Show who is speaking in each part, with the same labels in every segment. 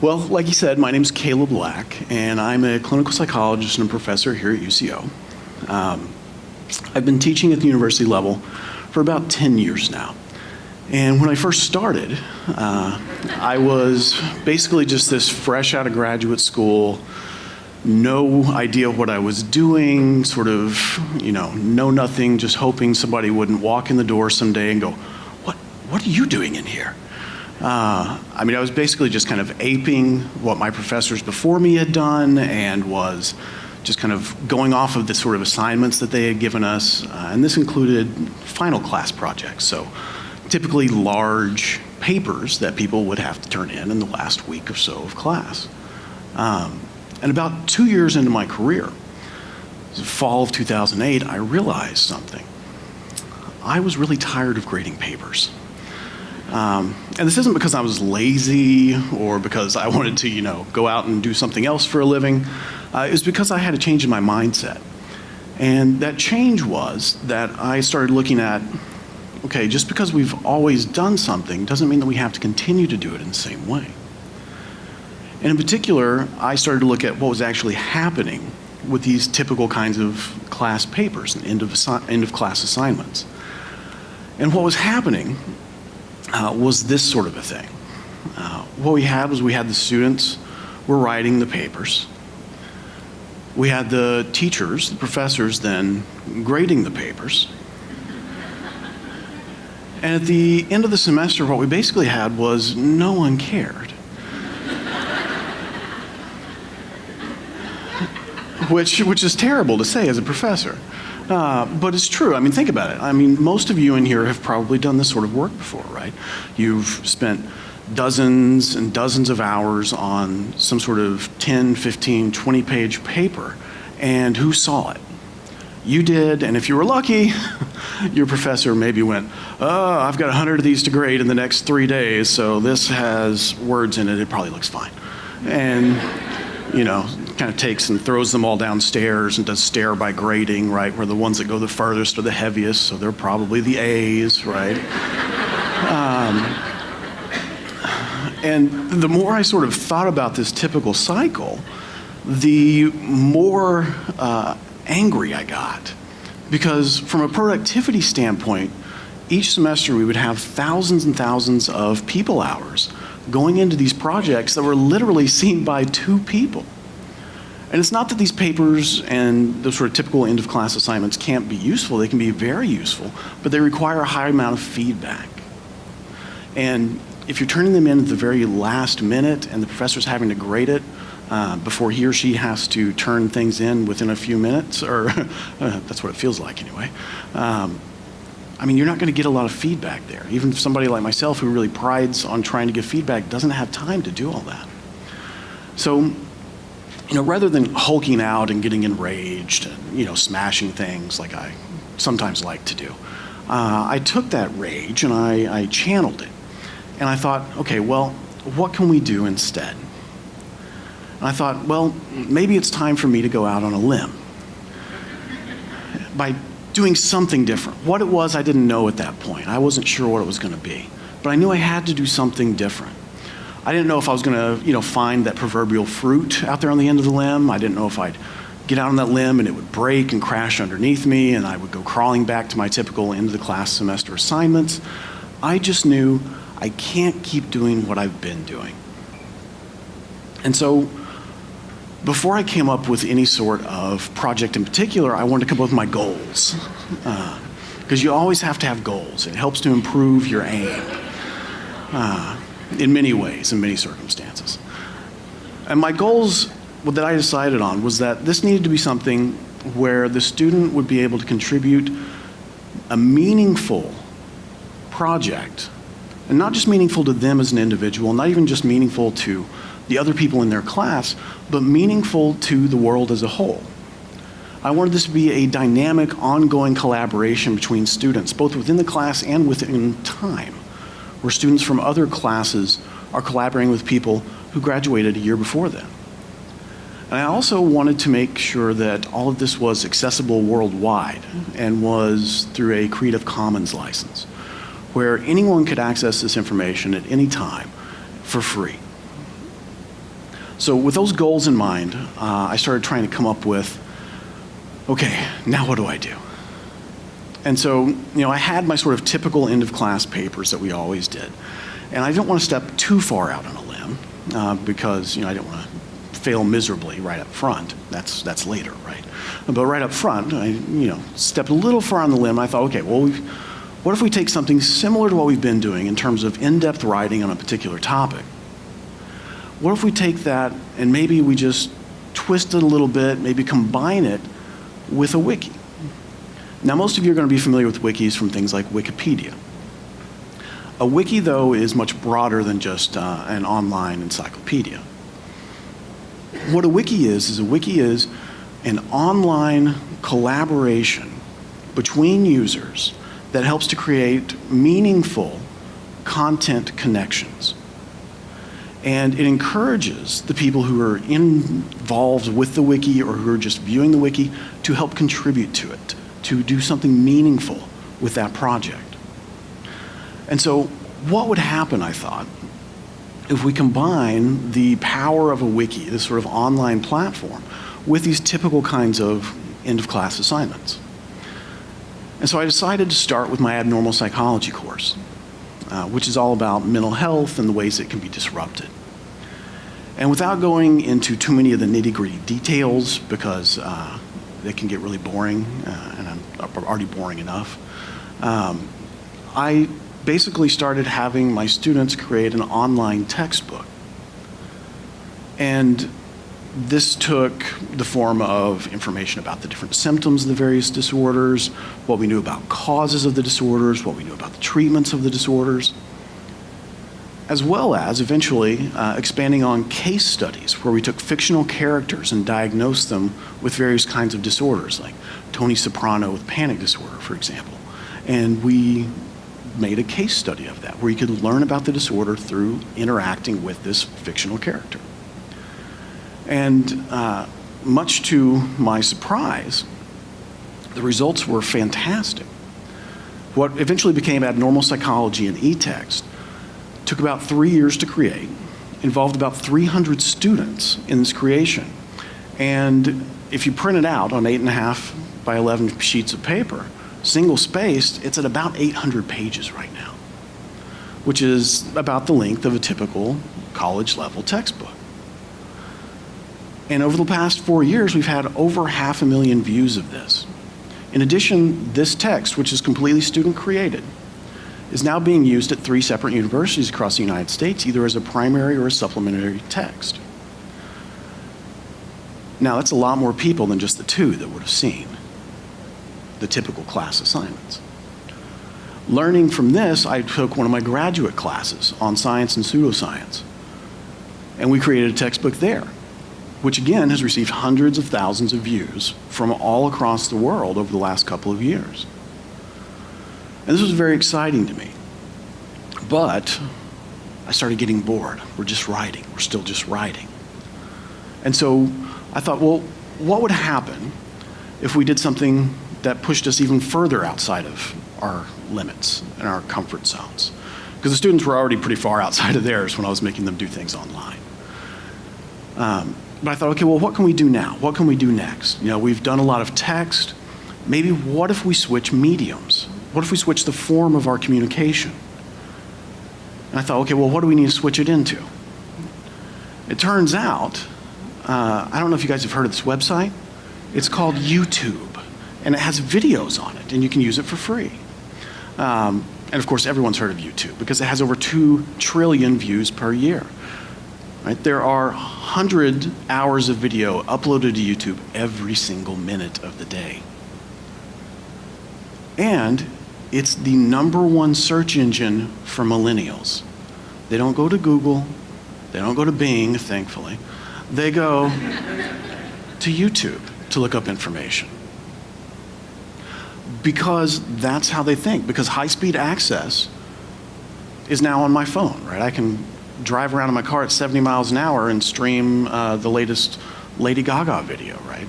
Speaker 1: Well, like you said, my name is Caleb Black, and I'm a clinical psychologist and a professor here at UCO. I've been teaching at the university level for about 10 years now. And when I first started, I was basically just this fresh out of graduate school, no idea what I was doing, sort of, know nothing, just hoping somebody wouldn't walk in the door someday and go, what are you doing in here? I was basically just kind of aping what my professors before me had done and was just kind of going off of the sort of assignments that they had given us. And this included final class projects. So typically large papers that people would have to turn in the last week or so of class. And about 2 years into my career, the fall of 2008, I realized something. I was really tired of grading papers. And this isn't because I was lazy or because I wanted to, go out and do something else for a living. It was because I had a change in my mindset. And that change was that I started looking at, okay, just because we've always done something doesn't mean that we have to continue to do it in the same way. And in particular, I started to look at what was actually happening with these typical kinds of class papers and end of class assignments. And what was happening was this sort of a thing. What we had was the students were writing the papers. We had the teachers, the professors, then grading the papers. And at the end of the semester, what we basically had was no one cared. Which is terrible to say as a professor. But it's true. Think about it. Most of you in here have probably done this sort of work before, right? You've spent dozens and dozens of hours on some sort of 10, 15, 20-page paper, and who saw it? You did, and if you were lucky, your professor maybe went, oh, I've got 100 of these to grade in the next 3 days, so this has words in it, it probably looks fine. And, kind of takes and throws them all downstairs and does stare by grading, right, where the ones that go the furthest are the heaviest, so they're probably the A's, right? And the more I sort of thought about this typical cycle, the more angry I got. Because from a productivity standpoint, each semester we would have thousands and thousands of people hours going into these projects that were literally seen by 2 people. And it's not that these papers and those sort of typical end of class assignments can't be useful, they can be very useful, but they require a high amount of feedback. And if you're turning them in at the very last minute and the professor's having to grade it before he or she has to turn things in within a few minutes, or that's what it feels like anyway, you're not going to get a lot of feedback there. Even somebody like myself who really prides on trying to give feedback doesn't have time to do all that. So, rather than hulking out and getting enraged and, smashing things like I sometimes like to do, I took that rage and I channeled it. And I thought, okay, well, what can we do instead? And I thought, well, maybe it's time for me to go out on a limb by doing something different. What it was, I didn't know at that point. I wasn't sure what it was going to be. But I knew I had to do something different. I didn't know if I was going to, find that proverbial fruit out there on the end of the limb. I didn't know if I'd get out on that limb and it would break and crash underneath me and I would go crawling back to my typical end of the class semester assignments. I just knew I can't keep doing what I've been doing. And so before I came up with any sort of project in particular, I wanted to come up with my goals. Because you always have to have goals. It helps to improve your aim. In many ways, in many circumstances. And my goals that I decided on was that this needed to be something where the student would be able to contribute a meaningful project, and not just meaningful to them as an individual, not even just meaningful to the other people in their class, but meaningful to the world as a whole. I wanted this to be a dynamic, ongoing collaboration between students, both within the class and within time, where students from other classes are collaborating with people who graduated a year before them. And I also wanted to make sure that all of this was accessible worldwide and was through a Creative Commons license, where anyone could access this information at any time for free. So with those goals in mind, I started trying to come up with, okay, now what do I do? And so, I had my sort of typical end of class papers that we always did. And I didn't want to step too far out on a limb because, I didn't want to fail miserably right up front. That's later, right? But right up front, I, stepped a little far on the limb. I thought, okay, well, what if we take something similar to what we've been doing in terms of in-depth writing on a particular topic? What if we take that and maybe we just twist it a little bit, maybe combine it with a wiki? Now, most of you are going to be familiar with wikis from things like Wikipedia. A wiki, though, is much broader than just an online encyclopedia. What a wiki is an online collaboration between users that helps to create meaningful content connections. And it encourages the people who are involved with the wiki or who are just viewing the wiki to help contribute to it, to do something meaningful with that project. And so what would happen, I thought, if we combine the power of a wiki, this sort of online platform, with these typical kinds of end-of-class assignments? And so I decided to start with my abnormal psychology course, which is all about mental health and the ways it can be disrupted. And without going into too many of the nitty-gritty details, because they can get really boring, and I'm already boring enough, I basically started having my students create an online textbook. And this took the form of information about the different symptoms of the various disorders, what we knew about causes of the disorders, what we knew about the treatments of the disorders, as well as eventually expanding on case studies where we took fictional characters and diagnosed them with various kinds of disorders, like Tony Soprano with panic disorder, for example. And we made a case study of that, where you could learn about the disorder through interacting with this fictional character. And much to my surprise, the results were fantastic. What eventually became Abnormal Psychology and eText took about 3 years to create, involved about 300 students in this creation. And if you print it out on 8.5 by 11 sheets of paper, single-spaced, it's at about 800 pages right now, which is about the length of a typical college-level textbook. And over the past 4 years, we've had over 500,000 views of this. In addition, this text, which is completely student-created, is now being used at 3 separate universities across the United States, either as a primary or a supplementary text. Now, that's a lot more people than just the 2 that would have seen the typical class assignments. Learning from this, I took one of my graduate classes on science and pseudoscience, and we created a textbook there, which again has received hundreds of thousands of views from all across the world over the last couple of years. And this was very exciting to me. But I started getting bored. We're just writing. We're still just writing. And so I thought, well, what would happen if we did something that pushed us even further outside of our limits and our comfort zones? Because the students were already pretty far outside of theirs when I was making them do things online. But I thought, okay, well, what can we do now? What can we do next? We've done a lot of text. Maybe what if we switch mediums? What if we switch the form of our communication? And I thought, okay, well, what do we need to switch it into? It turns out, I don't know if you guys have heard of this website. It's called YouTube, and it has videos on it, and you can use it for free. And of course, everyone's heard of YouTube because it has over 2 trillion views per year. Right? There are 100 hours of video uploaded to YouTube every single minute of the day. And it's the #1 search engine for millennials. They don't go to Google. They don't go to Bing, thankfully. They go to YouTube to look up information. Because that's how they think. Because high-speed access is now on my phone, right? I can drive around in my car at 70 miles an hour and stream the latest Lady Gaga video, right?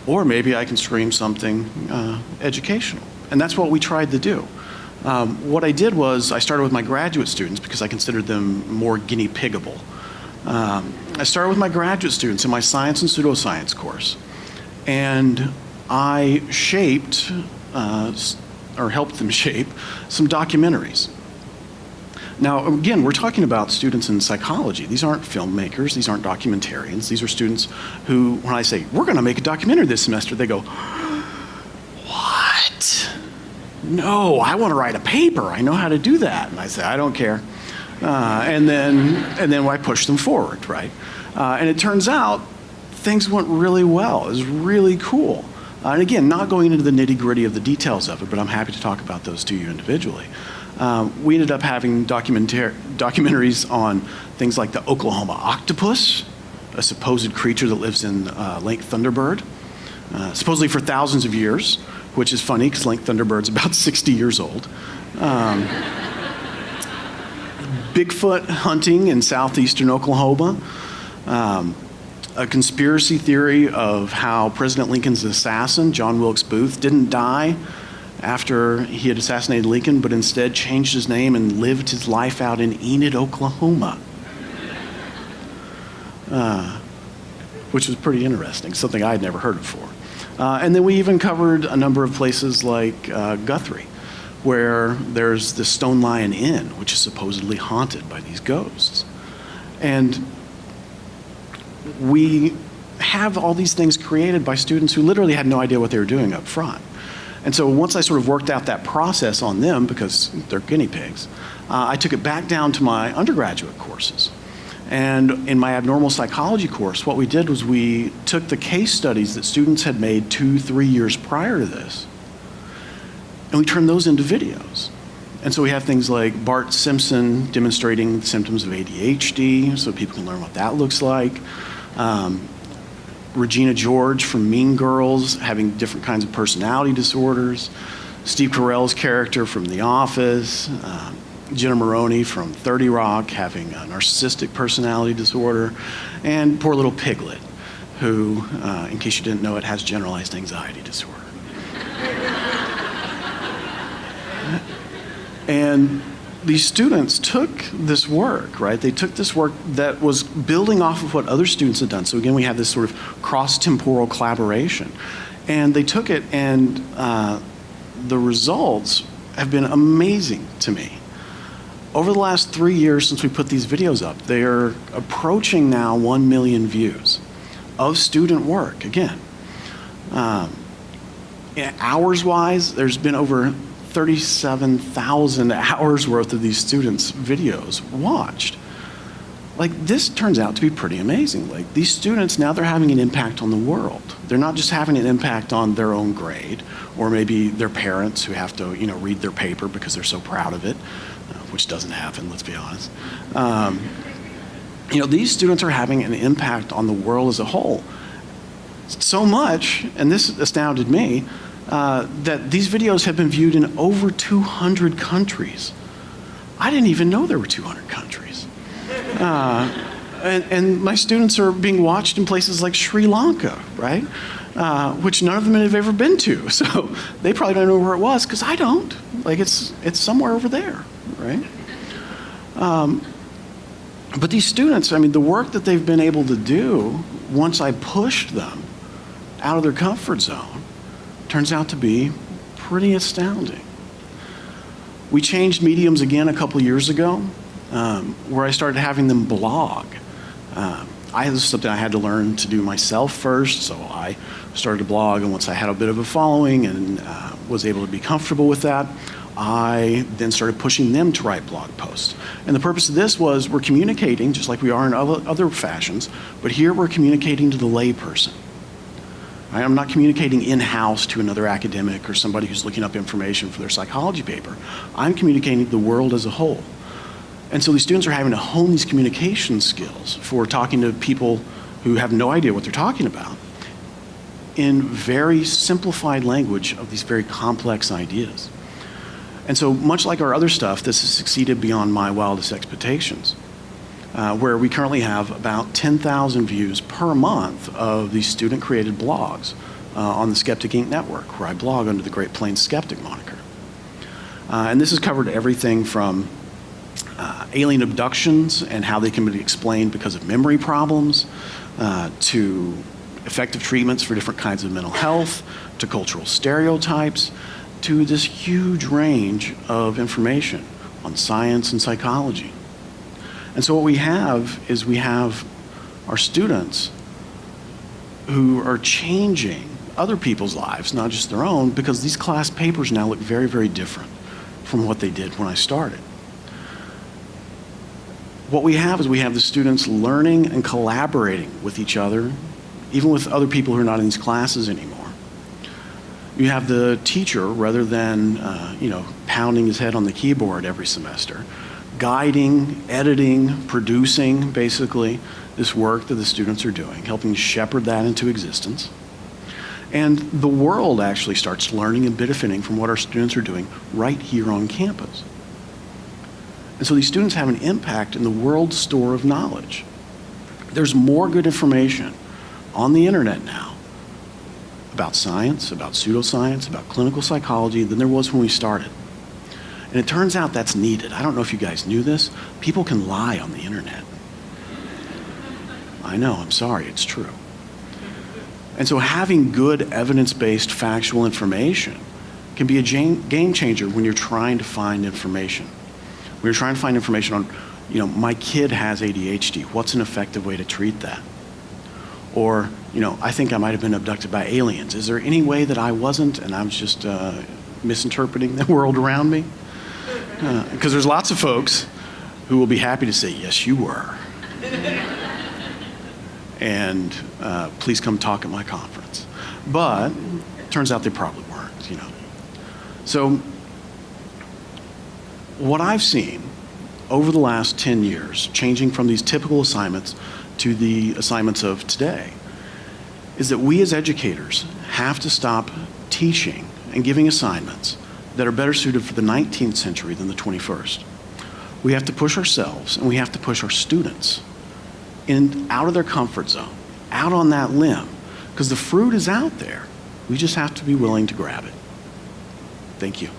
Speaker 1: Or maybe I can stream something educational. And that's what we tried to do. What I did was I started with my graduate students because I considered them more guinea piggable. I started with my graduate students in my science and pseudoscience course. And I shaped, or helped them shape, some documentaries. Now, again, we're talking about students in psychology. These aren't filmmakers, these aren't documentarians. These are students who, when I say, we're gonna make a documentary this semester, they go, what? No, I wanna write a paper, I know how to do that. And I say, I don't care. And then I push them forward, right? And it turns out things went really well. It was really cool. And again, not going into the nitty-gritty of the details of it, but I'm happy to talk about those to you individually. We ended up having documentaries on things like the Oklahoma octopus, a supposed creature that lives in Lake Thunderbird, supposedly for thousands of years, which is funny because Lake Thunderbird's about 60 years old. Bigfoot hunting in southeastern Oklahoma, a conspiracy theory of how President Lincoln's assassin, John Wilkes Booth, didn't die after he had assassinated Lincoln, but instead changed his name and lived his life out in Enid, Oklahoma. Which was pretty interesting, something I had never heard before. And then we even covered a number of places like Guthrie, where there's the Stone Lion Inn, which is supposedly haunted by these ghosts. And we have all these things created by students who literally had no idea what they were doing up front. And so once I sort of worked out that process on them, because they're guinea pigs, I took it back down to my undergraduate courses. And in my abnormal psychology course, what we did was we took the case studies that students had made 2-3 years prior to this, and we turned those into videos. And so we have things like Bart Simpson demonstrating the symptoms of ADHD, so people can learn what that looks like. Regina George from Mean Girls having different kinds of personality disorders. Steve Carell's character from The Office. Jenna Maroney from 30 Rock having a narcissistic personality disorder. And poor little Piglet, who, in case you didn't know it, has generalized anxiety disorder. And these students took this work, right? They took this work that was building off of what other students had done. So again, we have this sort of cross-temporal collaboration. And they took it, and the results have been amazing to me. Over the last 3 years since we put these videos up, they are approaching now 1 million views of student work, again. Hours-wise, there's been over 37,000 hours worth of these students' videos watched. Like, this turns out to be pretty amazing. Like, these students, now they're having an impact on the world. They're not just having an impact on their own grade, or maybe their parents who have to, read their paper because they're so proud of it, which doesn't happen, let's be honest. These students are having an impact on the world as a whole. So much, and this astounded me, that these videos have been viewed in over 200 countries. I didn't even know there were 200 countries. And my students are being watched in places like Sri Lanka, right? Which none of them have ever been to. So they probably don't know where it was, because I don't. Like, it's somewhere over there, right? But these students, the work that they've been able to do once I pushed them out of their comfort zone turns out to be pretty astounding. We changed mediums again a couple years ago, where I started having them blog. This is something I had to learn to do myself first, so I started to blog, and once I had a bit of a following and was able to be comfortable with that, I then started pushing them to write blog posts. And the purpose of this was, we're communicating, just like we are in other fashions, but here we're communicating to the layperson. I'm not communicating in-house to another academic or somebody who's looking up information for their psychology paper. I'm communicating to the world as a whole. And so these students are having to hone these communication skills for talking to people who have no idea what they're talking about in very simplified language of these very complex ideas. And so much like our other stuff, this has succeeded beyond my wildest expectations, where we currently have about 10,000 views per month of these student-created blogs on the Skeptic Inc. network, where I blog under the Great Plains Skeptic moniker. And this has covered everything from alien abductions and how they can be explained because of memory problems, to effective treatments for different kinds of mental health, to cultural stereotypes, to this huge range of information on science and psychology. And so what we have is we have our students who are changing other people's lives, not just their own, because these class papers now look very, very different from what they did when I started. What we have is we have the students learning and collaborating with each other, even with other people who are not in these classes anymore. You have the teacher, rather than pounding his head on the keyboard every semester, guiding, editing, producing, basically, this work that the students are doing, helping shepherd that into existence. And the world actually starts learning and benefiting from what our students are doing right here on campus. And so these students have an impact in the world store of knowledge. There's more good information on the internet now about science, about pseudoscience, about clinical psychology than there was when we started. And it turns out that's needed. I don't know if you guys knew this. People can lie on the internet. I know, I'm sorry, it's true. And so having good evidence-based factual information can be a game changer when you're trying to find information. When you're trying to find information on, my kid has ADHD. What's an effective way to treat that? Or, I think I might have been abducted by aliens. Is there any way that I wasn't and I was just misinterpreting the world around me? Because there's lots of folks who will be happy to say, yes, you were. And please come talk at my conference. But it turns out they probably weren't, So what I've seen over the last 10 years, changing from these typical assignments to the assignments of today, is that we as educators have to stop teaching and giving assignments that are better suited for the 19th century than the 21st. We have to push ourselves and we have to push our students out of their comfort zone, out on that limb, because the fruit is out there. We just have to be willing to grab it. Thank you.